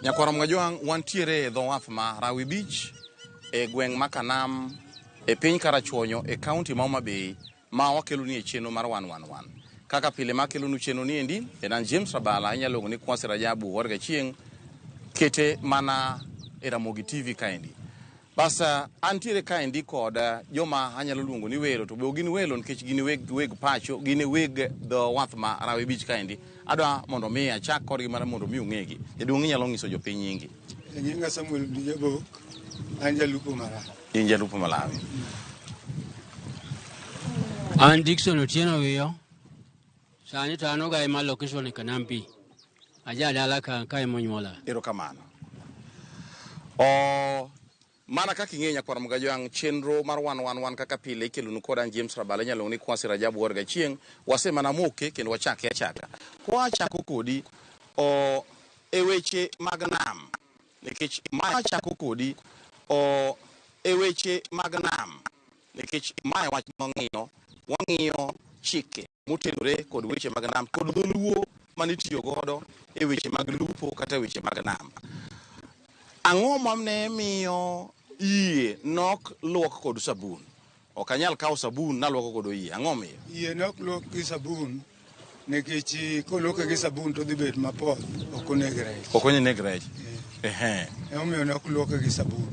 Nyakwara Mgajwang wantiere dho wath ma Rawi Beach e gweng' Makanam e piny Karachuonyo e kaunti ma Homa Bay ma wakelo ni e chenro mar 111. Kaka pile makelo nu chenro ni endi en James Rabala inyalo luongo ni Kwasi Rajabu warga chieng' kete mana e Ramogi TV kaendi. Basa antiere kaendi kod joma anyalo luongo ni welo to be gin welo nikech gin weg pacho gin weg dho wath ma Rawi Beach kaendi. Adwa mondo mi achak kodgi mar mondo mi ung'egi. Jaduong' inyalo nyiso jopiny nyingi. Nyinga Samuel Dijabok, Anja Lupo Malawi. Inja Lupo Malawi. An Dixon Otieno Wiyo. Sani to an ogaye ma location e Kanampi. Aja dala ka monyuola. Erokamano. Mana kaka ing'eyo Nyakwara Mgajwang chenro mar 111 kaka pile ikelo nu kod James Rabala nyalo ni Kwasi Rajabu warga chieng' wasemana moke kendo wachake achaka. Kwa chako kodi e weche mag nam nikech ma chako kodi e weche mag nam nikech ma wach wang'iyo chike motenore kod weche mag nam kod dholuo manitiyo godo e weche mag lupo kata weche mag nam. Ang'o mamne miyo iye nok luok kod sabun? Ok anyal kawo sabun naluoko kod iye. Ang'o miyo? Iye nok luok gi sabun nikech koluoke gi sabun to dhi bet mapoth ok oneg rech. Ok oneg rech. Omiyo nok luoke gi sabun.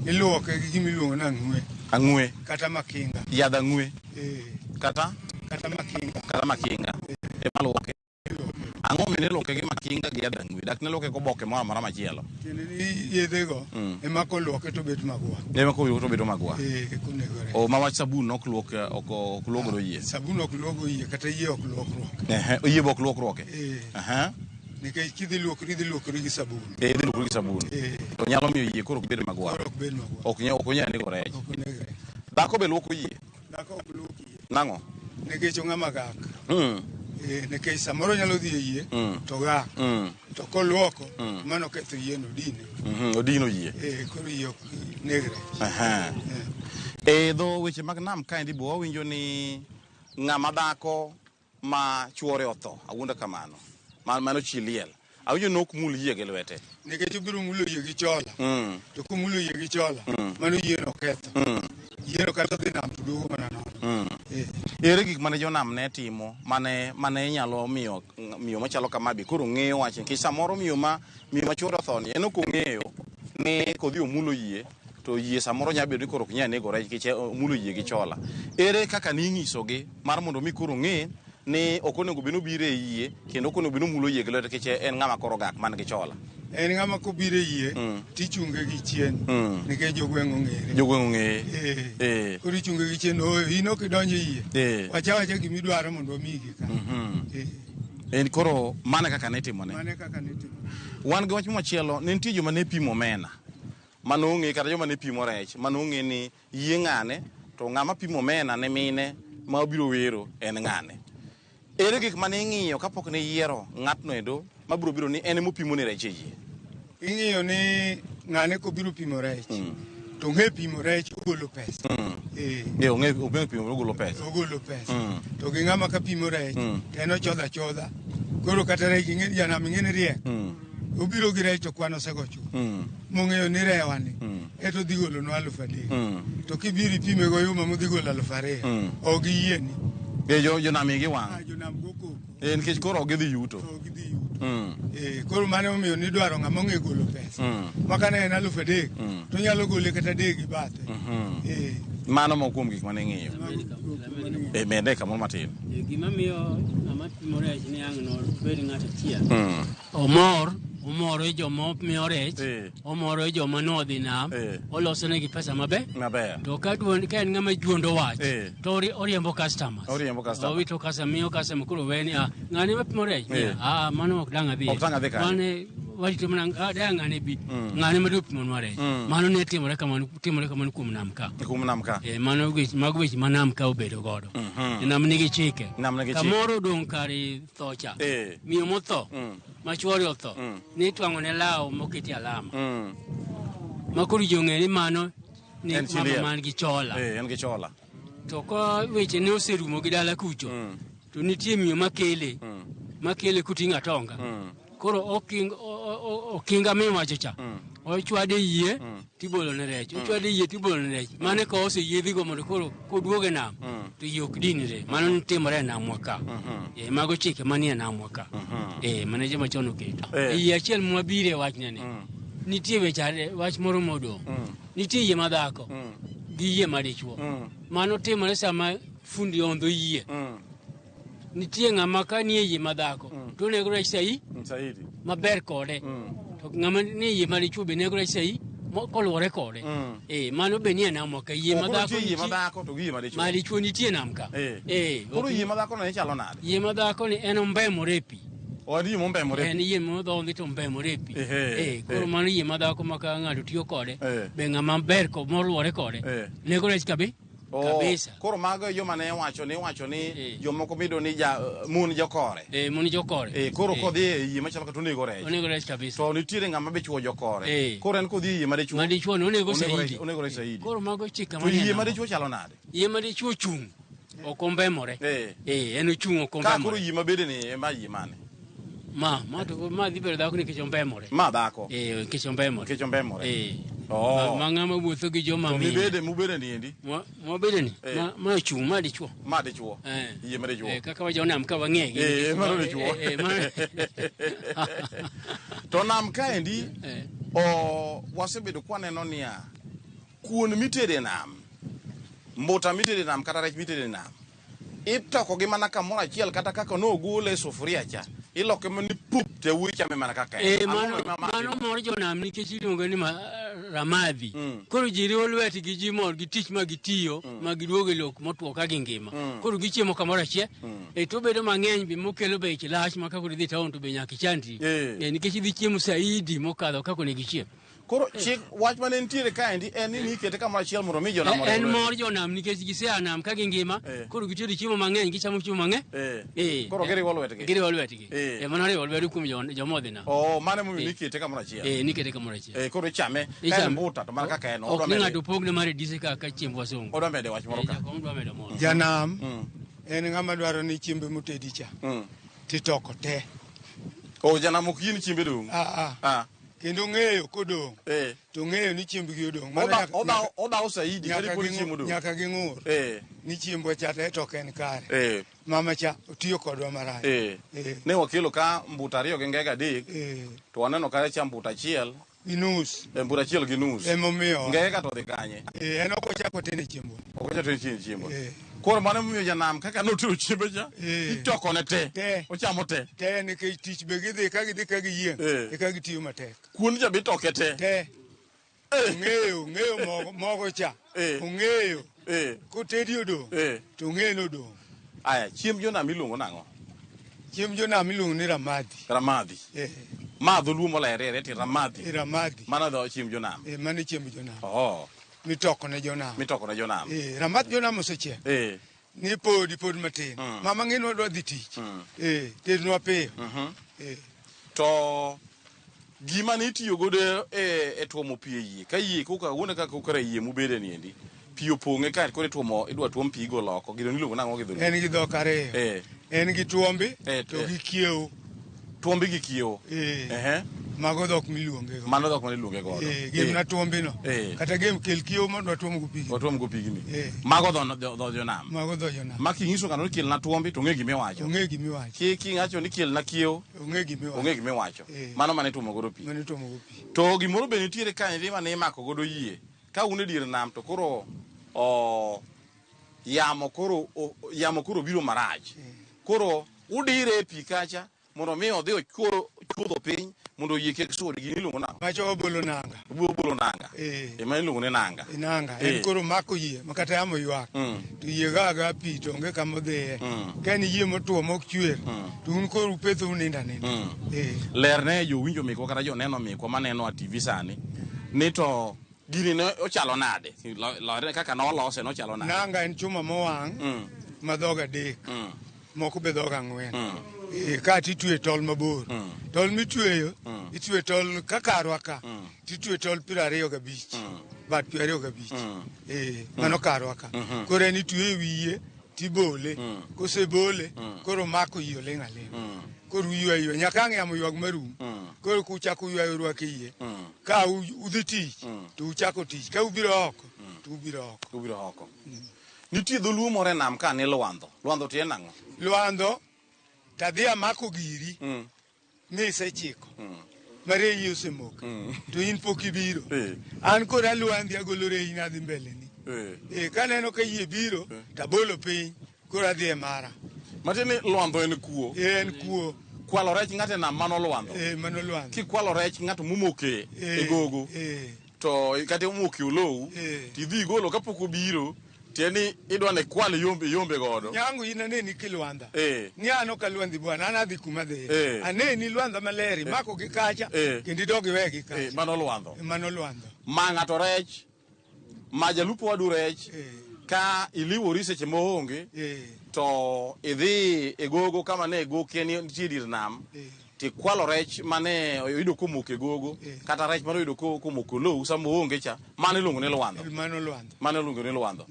Iluoke gi gima iluongo ni ang'we. Ang'we. Kata makinga. Yadh ang'we. Kata makinga. Kata makinga. Maluoke. Ang'o mine luoke gi makinga gi yadh ang'we? Dak ne luoke koboke moro amora machielo. Tiende ni yedhego ema koluoke to bet magwa. Ema koluoke to bedo magwa. Konego rech. O ma wach sabun nok luok ok luogo yie. Sabun ok luogo yie kata yie ok luokruok. Yie bok luokruoke. Nikech kidhi luokri gi sabun. Dhi luokri gi sabun. To nyalo miyo yie koro bed magwa. Ok bed magwa. Ok nyal nego rech. Ok oneg rech. Dhako be luoko yie. Dhako ok luok yie. Nang'o? Nikech ong'ama gak. Nikech samoro nyalo dhi e yie to gak. To koluoko mano ketho yie no dine. Odino yie. Koro yie ok neg rech. Dho weche mag nam kaendi bo wawinjo ni ng'ama dhako ma chuore otho awuonda kamano. Mano chi liel. Awinjo nok mul yie gi lwete. Nikech obiro mulo yie gi chola. To kumulo yie gi chola mano yie no ketho. Yie no kata dhi nam to duogo mana nono. Ere gik mane jonam ne timo mane nyalo miyo machalo kama be koro ng'eyo wach nikech samoro miyo ma chuore otho ni en ok ong'eyo ni kodhi omulo yie to yie samoro nya bedo ni koro ok nya nego rech nikech omulo yie gi chola. Ere kaka ning'isogi mar mondo mi koro ng'e ni ok onego bino bire yie kendo ok onego bino mulo yie gi lwete nikech en ng'ama koro gak man gi chola. En ng'ama kobire yie tichunge gi chien nikech jogweng' ong'ere. Jogweng' ong'ere. Koro ichunge gi chien in ok idonje yie. Wacha gima idwaro mondo omigi ka. En koro mane kaka ne timone. Mane kaka ne timone. Wan gi wach machielo ne nitie joma ne pimo omena mano ong'e kata joma ne pimo rech mano ong'e ni yie ng'ane to ng'ama pimo omena ne mine ma obiro wero en ng'ane. Ere gik mane ing'iyo kapok ne yiero ng'atno endo mabiro biro ni en mopimo ne rech e yie? Ing'iyo ni ng'ane kobiro pimo rech to ng'e pimo rech ogolo pesa. Ong'e pimo ogolo pesa. Ogolo pesa. To gi ng'ama ka pimo rech en ochodha chodha. Koro kata rech janam ing'e ni riek. Obiro gi rech to kwan osego chuth. Mong'eyo ni rewani eto dhi golo no 3,000. To kibiro ipime go yuma modhi golo 2,000. Ok giyieni. Jonam igi wang'. Jonam go koko. Nikech koro ok gidhi yuto. Koro mane omiyo ni dwaro ng'ama ong'e golo pesa. Maka ne en 3,000 to nyalo gole kata 3 gi bathe. Mano mokuom gik mane ing'iyo. Mede kamoro matin. Gima miyo ng'ama pimo rech ni ang' no bed ng'at achiel. Omoro joma miyo rech, omoro joma nodhi nam, oloso negi pesa maber. To ka en ng'ama juondo wach, to oriembo customers. Owito customer, miyo customer kuro weni, ng'ani mapimo rech? Mano ok dang' adhi. Mane warito mana dang' ng'ani bi, ng'ani madwa pimo nwa rech. Mano ne timore kamano kuom nam ka. Mano mago weche ma nam ka obedo godo. Nam nigi chike. Kamoro dong' kari tho cha. Miyo motho. Machuori otho ni twang'o ne law moketi alama makuru jong'e ni mano ni mama man gi chola en gi chola to ko weche ne oserumo gi dala kucho to nitie miyo makele kuting'a tonga koro okinga miwacho cha ochwade yie tibolo ne rech ochwade yie tibolo ne rech mane ko ose yedhi go mondo koro koduoge nam to yok dinire mano timore na mwaka mago chike manie na mwaka mane jema chono keto yie achiel mwabire wach nene nitie wechare wach moro modo nitie yie madhako gi yie madichuo mano timore sama fundi ondo yie nitie ng'ama ka nie yie madhako to nego rech saidi maber kode to ng'ama nie yie madichuo be nego rech saidi koluwore kode mano be nie nam ka yie madhako to gi madichuo madichuo nitie nam ka koro yie madhako ne chalo nade yie madhako ni en ombemore pi Odi mombe more. En yie modho ndi to mbemore pi. Koro mano yie madhako maka ng'ato tiyo kode be ng'ama ber ko moluwore kode nego rech kabe kabisa. Koro mago yo mane wacho ni jomoko bido ni mun jokore. Mun jokore. Koro kodhi yie machalo ka to nego rech. Onego rech kabisa. To nitiere ng'ama be chuo jokore. Koro en kodhi yie madichuo. Madichuo no nego saidi. Onego rech saidi. Koro mago chika mane. Yie madichuo chalo nade? Yie madichuo chung. Okombemore. En ochung okombemore. Ka koro yie mabede ni ema yie mane. Ma di per dhako ni kichombemore. Ma dhako. Kichombemore. Mang'ama wuotho gi joma mi. Mubede ni endi. Mubede ni. Ma chung ma dichuo. Ma dichuo. Yie ma dichuo. Kaka wajo nam ka wang'egi. Ma dichuo. To nam ka endi wasebedo kwaneno niya kuon mitede nam. Mbuta mitede nam kata rech mitede nam. Itoko gi mana kamoro achiel kata kaka nogole e sufuria cha. Iloke mani pup te wicha me mana kaka. Mano mor jonam nikech iluongo ni ramadhi. Koro ji riwo lwetgi gi ji mor gi tich ma gitiyo ma giduogo e lok motwo ka gingima. Koro gichiemo kamoro achiel. To bedo mang'eny bi mokelo bech lach ma kako idhi town to be nyaka ichandri. Nikech idhi chiemo saidi mokadho kako ne gichiemo. Koro chik wach mane nitiere ka endi en ni ikete kamoro achiel mondo mi jonam en mor jonam nikech gisea nam ka gingima koro gitedo chiemo mang'eny gichamo chiemo mang'eny koro giriwo lwetgi mano riwo lwedo kuom jomodhi nam mane momiyo nikete kamoro achiel nikete kamoro achiel koro ichame ka en mbuta to mana kaka en ok ni ng'ato pogne mar dise kaka chiemb wasungu odwa mede wach moro ka janam en ng'ama dwaro ni chiembe motedi cha titoko te janam ok yien chiembe dong kendo ng'eyo kodong to ng'eyo ni chiembgi odong odawo saidi nyaka ging'ur ni chiembwa cha to ok en kare mama cha otiyo kodwa marach ne wakelo ka mbuta ariyo gi ngega adek to waneno ka cha mbuta achiel nus mbuta achiel gi nus emomiyo ngega to dhi kanye en ok ochako tene chiembwa chiembwa koro mane momiyo janam kaka notero chiembe cha itoko ne te ochamo te nikech tich be gidhi ka giyieng' eka gitiyo matek kuon cha be itoke te ong'eyo mogo cha ong'eyo kotedi odong to ong'eyo nodong. Aya chiemb jonam iluongo nang'o? Chiemb jonam iluongo ni ramadhi. Madho luo molerere ti ramadhi. Mano dho chiemb jonam. Mano chiemb jonam. Mitoko ne jonam. Ramadh jonam osechiek. Ni pod matin. Mama ng'inwa dwa dhi tich. Tednwa piyo. To gima nitiyo godo e tuomo pi e yie. Ka yie koka wuone kaka kokara yie mubede ni endi. Pi opong'e ka koro idwa tuom pi go loko. Gido niluongo nang'o gi dholuo? En gi dhok ariyo. En gi tuombi to gi kiewo. Tuombi gi kiewo. Mago dhok miluonge go. Mano dhok maniluonge godo. Gimna tuombi no. Kata gem kel kiewo mondo tuom go pigi. Tuom go pigi ni. Mago dho jonam. Mago dho jonam. Ma kinyiso kano ni kel na tuombi to ng'e gimiwacho. Ong'e gimiwacho. King'acho ni kel na kiewo. Ong'e gimiwacho. Mano mane tuomo godo pi. To gimoro be nitiere ka endi mane imako godo yie. Ka un e dier nam to koro yamo koro biro marach. Koro udire e pi kacha mondo mi odhi ochuodho piny mondo yie kik sudi gini iluongo nang'o? Macho obolo nanga. Ema iluongo ni nanga. Nanga en koro mako yie makata yamo ywak to yie gaga pi to onge kama odhiye. Ka en yie motuo mok chwer to un koro upetho uninda. Lerne jowinjo mikwa kata joneno mikwa maneno a TV sani ni to gini ne ochalo nade? Kaka nolose nochalo nade? Nanga en chuma mowang' ma dhog adek. Moko be dhog ang'wen. Ka titwe tol mabor. Tol mitweyo itwe tol kakarwa ka. Titwe tol 25. Bat 25. Mano karwa ka. Koro en itwe wiye tibole. Kose bole koro mako yie oling' aling'. koro uyuayo nyaka ng'amo ywag marum koro kuchako uyuayo rwake yie ka udhi tich to uchako tich ka ubiro oko to ubiro oko nitie dholuo moro e nam ka ni lwandho tie nang'o lwandho tadhi amako giri misechiko mare yi osemoke to in pok ibiro an kora lwandhi agolo rei nadhi mbeleni kaneno ka yie biro tabolo piny kora dhi e mara matieni lwandho en kuo en kuo kwalo rech ng'ate nam mano lwandho mano lwandho kikwalo rech ng'ato mumoke e gogo to kata umoke olowu tidhi igolo kapok obiro tieni idwa ne kwal yombe godo nyangu inaneni kilwandha ni ano ka lwandhi bwana anadhi kuma dhi aneni lwandha maleri mako gi kacha kendo idogi wegi kacha mano lwandho ma ng'ato rech ma jalupo wadu rech ka iliwori seche moonge to idhi e gogo kama ne goke nitie dir nam tikwalo rech mane oyudo komoko e gogo kata rech mane oyudo komoko lowu sama oonge cha mane iluongo ni lwandho mane iluongo ni lwandho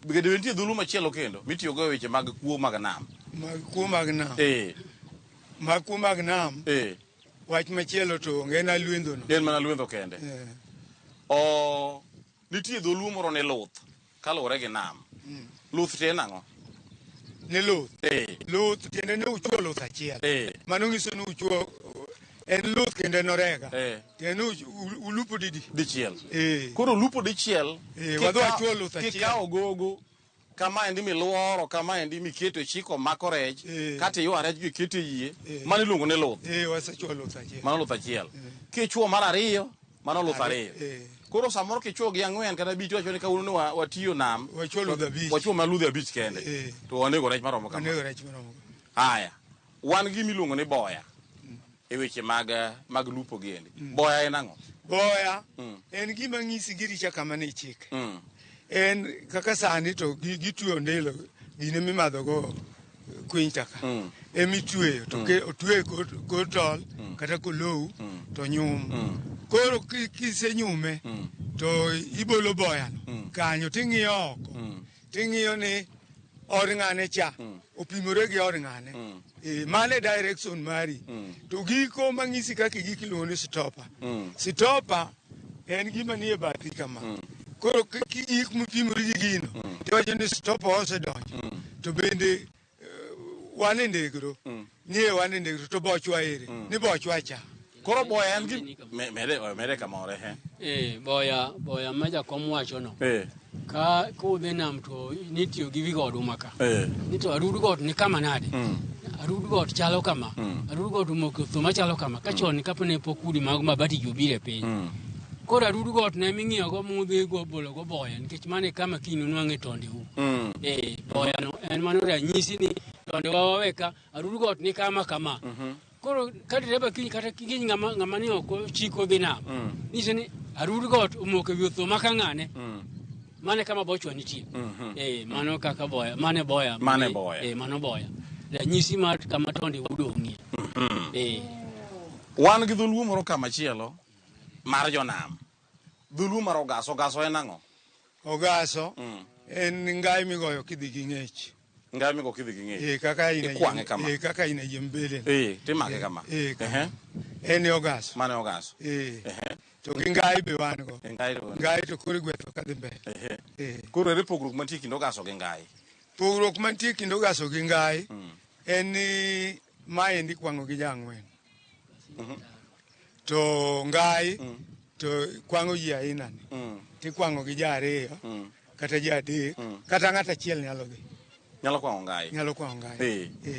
bende nitie dhulu machielo kendo mitiyogo e weche mag kuo mag nam mag kuo mag nam wach machielo to onge na lwendhono en mana lwendho kende nitie dholuo moro ni luth kaluwore gi nam luth tie nang'o ni luth tiende ne uchuo luth achiel mano ng'iso ni uchuo en luth kendo en orega tiende ulupo dichiel koro lupo dichiel wadhi wachuo luth achiel kikawo gogo kama endi miluoro kama endi miketo chiko mako rech kata ywa rech giketo yie mano iluongo ni luth wasechuo luth achiel mano luth achiel kichuo mar ariyo mano luth ariyo koro samoro kichuo gi ang'wen kata abich wacho ni kawuono watiyo nam wachuo maludhi abich kende to wanego rech maromo kama haya wan gi miluongo ni boya e weche mag lupo giendi boya en ang'o boya en gima ng'isi giricha kama ne chik en kaka sani to gitweyo ndelo gine mimadho go kwiny taka emitweyo to otweyo kor tol kata kolowu to nyum koro kisenyume to ibolo boyano kanyo ting'iyo oko ting'iyo ni or ng'ane cha opimore gi or ng'ane mane direction mari to giko mang'isi kaka gik iluongo ni stopa en gima nie bathi kama koro gik mopimore gi gino tiwacho ni stopa osedonjo to bende wan e ndegro nie wan e ndegro to bochwa ere ni bochwa cha koro boya en gi mere kamoro boya ma jakom wacho no ka udhi nam to nitiyo gi wigo oduma ka ni to arudu got ni kama nade arudu got chalo kama arudu got umoko thuma chalo kama ka chon kapone pokudi mag mabati jubire piny koro arudu got ne ming'iyo go mudhi go bolo go boya nikech mane kama kinu nwang'e tonde u boya no en mano ranyisi ni tonde waweka arudu got ni kama koro kati reba kiny kata kiny ng'ama ni oko chiko dhi nam nise ni arudu got umoko wi thuma ka ng'ane mane kama bochwa nitie mano kaka boya mano boya ranyisi mar kama tonde udong'ie wan gi dholuo moro kamachielo mar jonam dholuo mar ogaso en ang'o ogaso en ngai migoyo kidhi gi ng'ech ngai migo kidhi gi ng'ech kaka ina ikwange kama kaka ina yembele timake kama en ogaso mane ogaso to gi ngai be wan go ngai to koro gwetho kadhi mbele koro ere pogruok mantie kind ogaso gi ngai pogruok mantie kind ogaso gi ngai en ni maendi kwang'o gi jang'wen to ngai to kwang'o ji aina ni tikwang'o gi ja ariyo kata ja adek kata ng'at achiel nyalo kwang'o ngai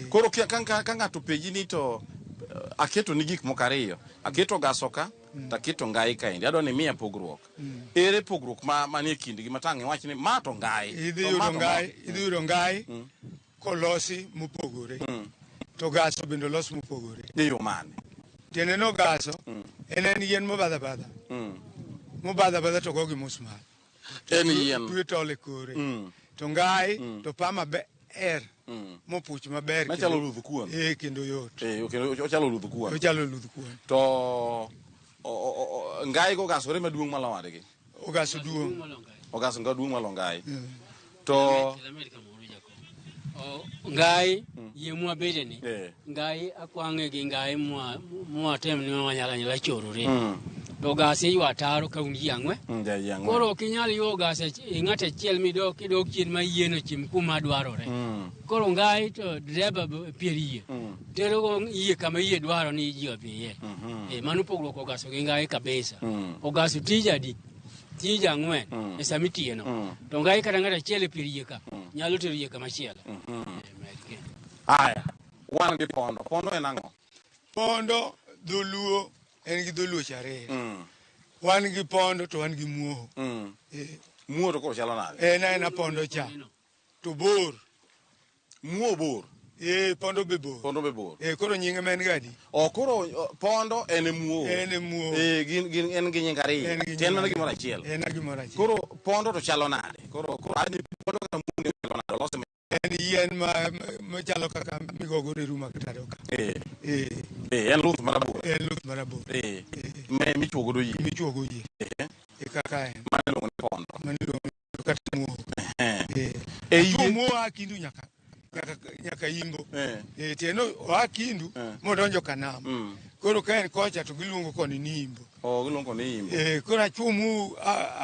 koro ka ng'ato penji ni to aketo ni gik moko ariyo aketo ogaso ka taketo ngai kaendi adwa ni miya pogruok ere pogruok manie kindgi matang' iwach ni ma to ngai idhi yudo ngai kolosi mopogore to gaso bende olos mopogore e yo mane tiende no gaso en yien mobadha badha to go gi musmal en yien twe tole kore to ngai to pa maber mopuch maber machalo ludh kuon kendo yot ochalo ludh kuon to ngai go gasore maduong' malo wadgi ogaso duong' ogaso duong' malo ngai to ngai ye mwa bedeni ngai akwange gi ngai mwa tem ni wanyala ni la choro re to gase ywa taro ka undi yangwe koro kinyali yo gase ingate chiel mi do kidok chin ma yieno chim kuma dwaro re koro ngai to dreba pieriye tero go iye kama iye dwaro ni jiyo piye manu pogro ko gaso gi ngai kabisa o gaso tija ngwen esamiti no to ngai kada ngata chiel pieriye ka nyalo teriye kama chiel aya wan gi pondo enango pondo dholuo en gi dholuo chare wan gi pondo to wan gi muoho muoho to ko chalo nade na pondo cha to bor muoho bor pondo be bor koro nyinge men gadi koro pondo en muoho gin en gi nyinga ri ten na gimoro achiel koro pondo to chalo nade koro ani pondo ka muoho chalo nade lose en yen ma chalo kaka migogo de ruma kitado ka en luth marabor me michuogo do yi kaka en mane lo ne pondo kata muoho muoho akindu nyaka imbo teno akindu modonjo kanam koro ka en kocha to giluongo koni ni imbo giluongo ni imbo koro achumu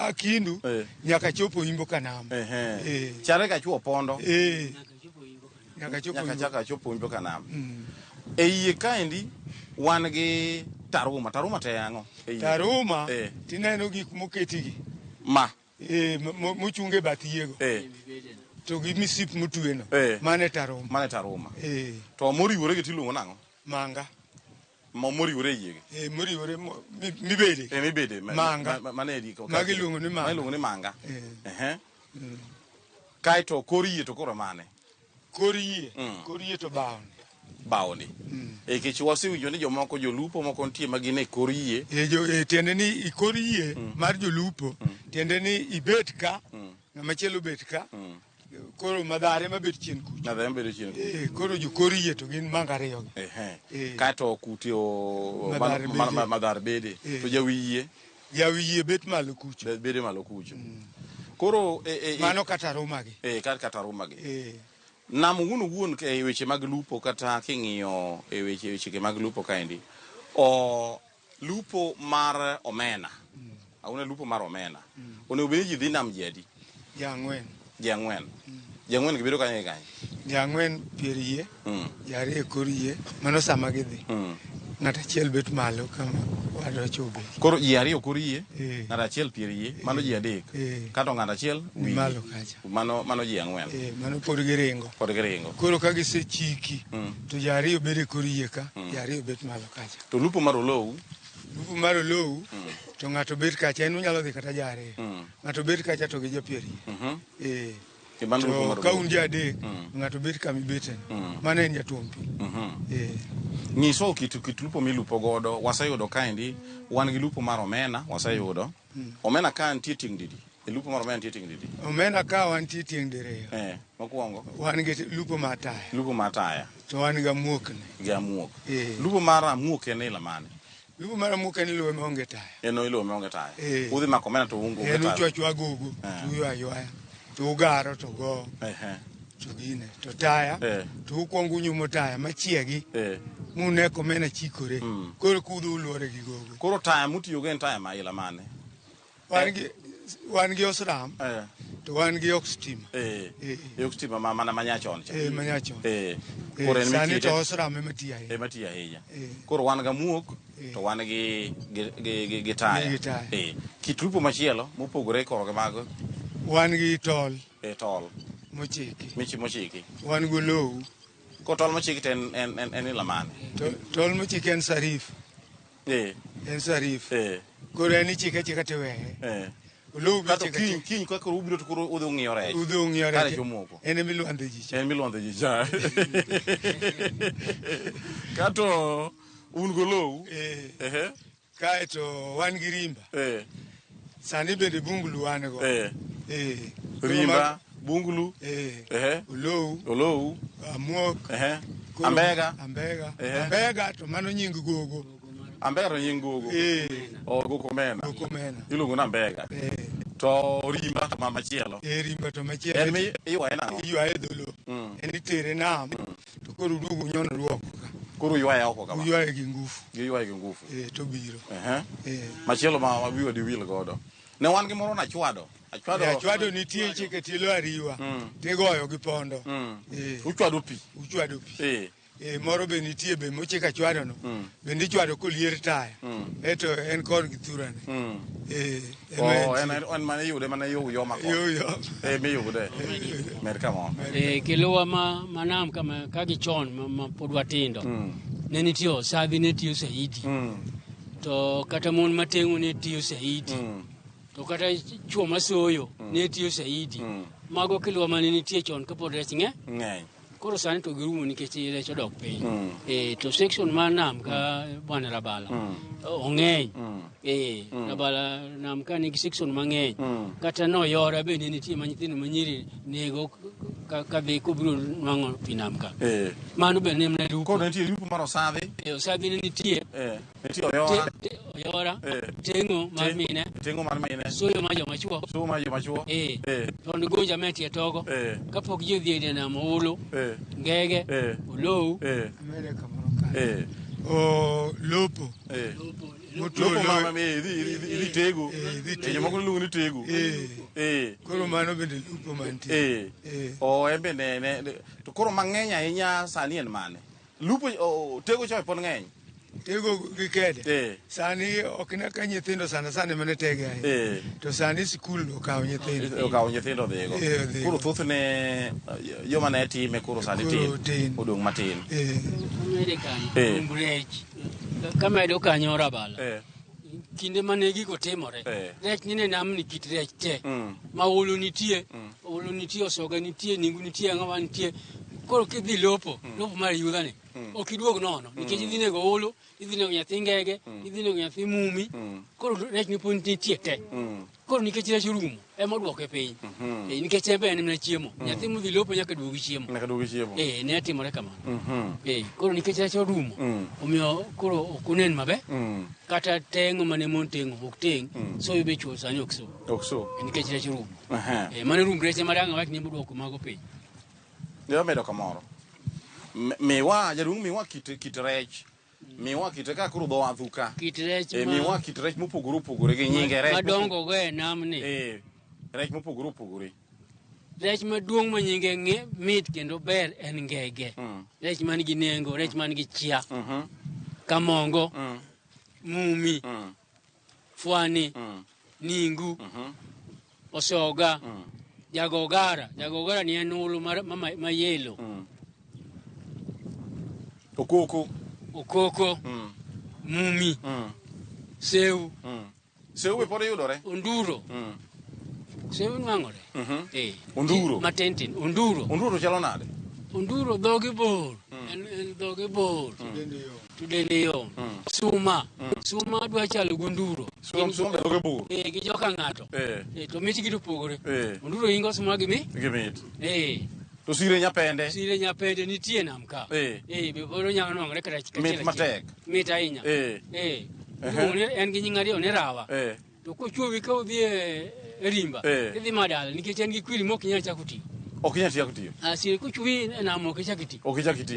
akindu nyaka chopo imbo kanam chare ka chuo pondo nyaka chopo imbo kanam yie kaendi wan gi taruma te yango taruma tineno gik moketigi mochunge bath yiego to gi misip mutweno mane taruma to moriwore gi tiluongo nango manga moriwore yiege moriwore mibede manga mane di ko magiluongo ni manga kai to koriye to koro mane koriye to baoni kech wasewinjo ni jomoko jolupo moko nitie magine koriye tiende ni koriye mar jolupo tiende ni ibet ka ng'amachielo bet ka koro madhare mabet chien kucho koro jokoriye to gin manga ariyo kato kutio madhar bede to jawiye bet malo kucho bede malo kucho koro mano kata roma gi nam wuon e weche mag lupo kata king'iyo e weche mag lupo kaendi lupo mar omena lupo mar omena onego bed ni ji dhi nam jadi jang'wen gibiro kanye jang'wen pieriye jariye koriye mano sama gidhi ng'at achiel bet malo kama wadwa chobe koro ji ariyo koriye ng'at achiel pieriye mano ji adek kato ng'at achiel malo kacha mano ji ang'wen mano pod giringo koro ka gisechiki to jariyo bede koriye ka jariyo bet malo kacha to lupo mar olowu to ng'ato bet kacha en unyalo dhi kata jariyo ng'ato bet kacha to gi japieriye to ka un jadek ng'ato bet kama ibeten mano en jatuom pi nyiso kit lupo milupo godo waseyudo kaendi wan gi lupo mar omena waseyudo omena ka nitie tieng' didi lupo mar omena nitie tieng' didi omena ka wantie tieng' diriyo mokwongo wan gi lupo mataya to wan gi amuok lupo mar amuok en ila mane lupo mar amuok en iluwe maonge taya udhi mako omena to ungo en uchwachwa gogo tuywaywaya to ugaro to go to gine to taya to ukwongo unyumo taya machiegi muneko mena chikore koro kudho uluore gi gogo koro taya mutiyogo en taya ma ila mane wan gi osram to wan gi ok stima mana manyachon sani to osram ema tiyo ahinya koro wan gi amuok to wan gi taya kit lupo machielo mopogore koro gi mago wan gi tol mochiki wan gi lowu ko tol mochiki to en ila mane tol mochiki en sarif koro en ichike chika tiweye olowu kato kiny ka koro ubiro to koro udhi ung'iyo rech en emilwandhe ji cha kato un golowu kaeto wan gi rimba sani bende bunglu wan go rimba bunglu olowu amuok ambega to mano nying gogo gokomena iluongo na ambega To rimba to machielo. Rimba to machielo. En mi ywaye nang'o? Ywaye dholo. En itere nam. To koro duogo nyono duoko ka. Koro ywaye oko kama. Ywaye gi ngufu. Ywaye gi ngufu. To biro. Machielo ma wabiwa di wil godo. Ne wan gi moro na chwado. Achwado nitie chike tielo ariwa. Tigoyo gi pondo. Uchwado pi. Uchwado pi. Moro be nitie be mochika chwado no. Bende chwado kolier taya. Eto en kod gi thurane. En mane yude mane yo mako. Yo. Mi yude. Mer kama. Kiluwa manam kama kagi chon ma podwa tindo. Ne nitie sabi ne tiyo saidi. To kata mon matengo ne tiyo saidi. To kata chuo masoyo ne tiyo saidi. Mago kiluwa mane nitie chon kapod rech ng'eny. Koro sani to girumo nikech rech odok piny. To section mar nam ka bwana Rabala ong'eny. Rabala nam ka nigi section mang'eny. Kata noyora bende nitie ma nyithindo manyiri nego ka dhi kobiro nwang'o pi nam ka. Mano be ne mna lupo. Koro nitie lupo mar osadhi. Osadhi ne nitie. Nitie oyora. Oyora. Tengo mar mine. Soyo ma joma chuo. Tondo gonja metie togo. Kapok ji odhi nam olo. Ngege. Olou. Lopo. Lopo mama idhi tego. Jomoko luongo ni tego. Koro mano bende lupo mantie. Embe ne to koro mang'eny ahinya sani en mane? Lupo tego cha pon ng'eny. Tego gi kede. Sani ok ne ka nyithindo sana mane tege ahinya. To sani skul okawo nyithindo. Okawo nyithindo dhego. Koro thothne joma ne time koro sani tin. Odong' matin. Kamedo kanyo Rabala. Kinde mane giko timore. Rech nine nam ni kit rech te. Ma olo nitie, osoga nitie, ningu nitie, ang'awa nitie. Koro kidhi lopo mar yudhani. Ok iduog nono. Nikech idhi nego olo, idhi nego nyathi ngege, idhi nego nyathi mumi. Koro rech nipon nitie te. Koro nikech rech rumo, ema duoke piny. Nikech embe en mna chiemo. Nyathi mudhi lopo nyaka duogi chiemo. Ne timore kamano. Koro nikech rech rumo, omiyo koro ok onen mabe. Kata teng'o mane mon teng'o ok teng'. Soyo be chuo sani ok so. Nikech rech rumo. Mane rum rech ema dang' awach ni duoko mago piny. Ne omedo kamoro. Miwa kit rech. Miwa kit ka kuro dho adhuka. Kit rech miwa kit rech mopogore gi nyinge rech. Madongo go e nam ni. Rech mopogore. Rech maduong' ma nyinge mit kendo ber en ngege. Rech man gi nengo, rech man gi chia. Kamongo. Mumi. Fwani. Ningu. Osoga. Jagogara ni en olo ma yelo. Okoko. Mumi. Seu. Seu be pore yudore. Onduro. Seu nwang'ore. Onduro. Matentin. Onduro chalo nade? Onduro dhoge bor. En dhoge bor. Tudende yom. Suma dwa chalo gonduro. Suma be dhoge bor. Gi joka ng'ato. To mit gi topogore. Onduro ingo suma gi mit. To sire nyapende nitie nam ka. Be boro nyalo nwang'ore kata mit matek. Mit ahinya. En gi nying ariyo ne rawa. To kochuowi ka odhi e rimba, idhi madala nikech en gi kwiri mok nyal chako tiyo. Ok nyal chako tiyo. Asiri kochuowi e nam ok chako tiyo.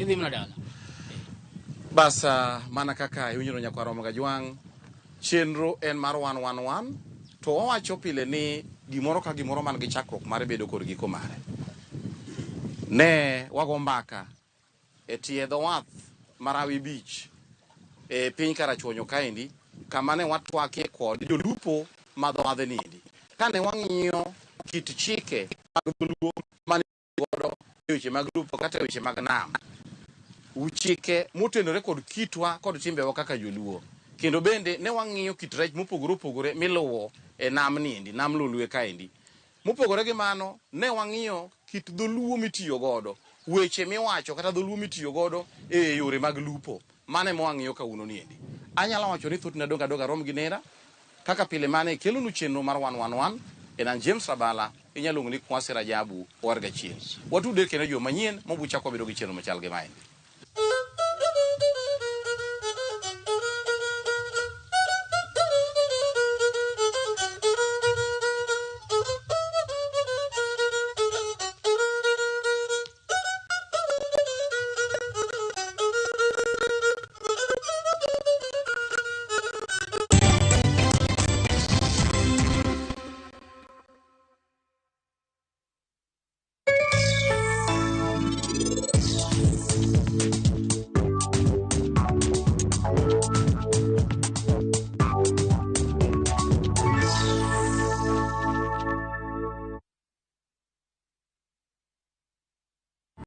Idhi madala. Basa mana kaka iwinjo nyakwa Ramogi Jwang. Chenro en mar 111 to wawacho pile ni gimoro ka gimoro man gi chakruok mare bedo kod giko mare. Ne wago mbaka e tie dho wath Marawi Beach e piny Karachuonyo kaendi kama ne watwakie kod jolupo ma dho wadhe nindi. Kane wang'iyo kit chike mag dholuo mane godo e weche mag lupo kata weche mag nam. Uchike motenore kod kitwa kod timbewa kaka joluo. Kendo bende ne wang'iyo kit rech mopogore miluwo e nam nindi, nam lolwe kaendi. Mopogore gi mano, ne wang'iyo kit dholuo mitiyo godo, weche miwacho kata dholuo mitiyo godo e yore mag lupo. Mane mo wang'iyo kawuono niendi. Anyalo wacho ni thothna donga rom gi nera kaka pile mane kelonu chenro mar 111 en James Rabala inyalo ng'ni Kwasi Rajabu warga chien. Watude kendo jo manyien mobucha ko bedo gi chenro machal gi mae.